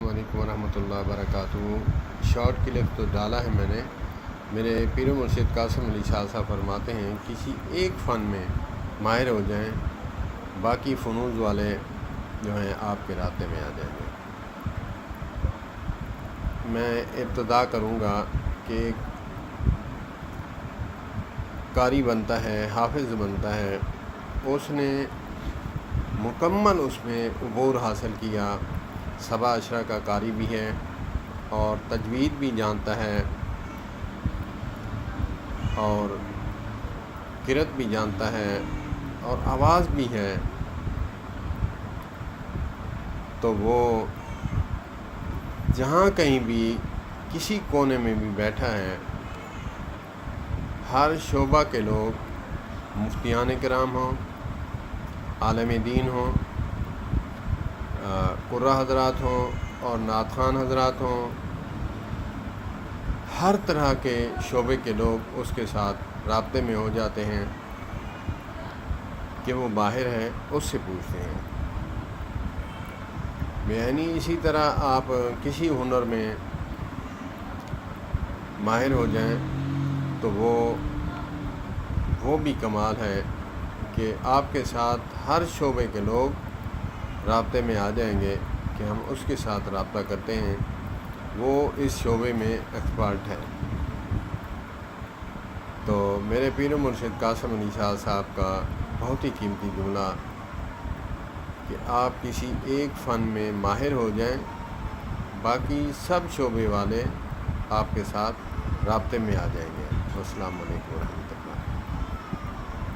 السلام علیکم ورحمۃ اللہ وبرکاتہ۔ شارٹ کلپ تو ڈالا ہے میں نے۔ میرے پیر و مرشد قاسم علی شاہ صاحب فرماتے ہیں کسی ایک فن میں ماہر ہو جائیں، باقی فنون والے جو ہیں آپ کے راستے میں آ جائیں گے۔ میں ابتدا کروں گا کہ قاری بنتا ہے، حافظ بنتا ہے، اس نے مکمل اس میں عبور حاصل کیا، سبع اشرا کا قاری بھی ہے اور تجوید بھی جانتا ہے اور قرأت بھی جانتا ہے اور آواز بھی ہے، تو وہ جہاں کہیں بھی کسی کونے میں بھی بیٹھا ہے، ہر شعبہ کے لوگ، مفتیان کرام ہوں، عالم دین ہوں، قرہ حضرات ہوں اور نعت خوان حضرات ہوں، ہر طرح کے شعبے کے لوگ اس کے ساتھ رابطے میں ہو جاتے ہیں کہ وہ باہر ہے، اس سے پوچھتے ہیں۔ یعنی اسی طرح آپ کسی ہنر میں ماہر ہو جائیں تو وہ بھی کمال ہے کہ آپ کے ساتھ ہر شعبے کے لوگ رابطے میں آ جائیں گے کہ ہم اس کے ساتھ رابطہ کرتے ہیں، وہ اس شعبے میں ایکسپرٹ ہے۔ تو میرے پیر و مرشد قاسم علی شاہ صاحب کا بہت ہی قیمتی جملہ کہ آپ کسی ایک فن میں ماہر ہو جائیں، باقی سب شعبے والے آپ کے ساتھ رابطے میں آ جائیں گے۔ السلام علیکم ورحمۃ اللہ۔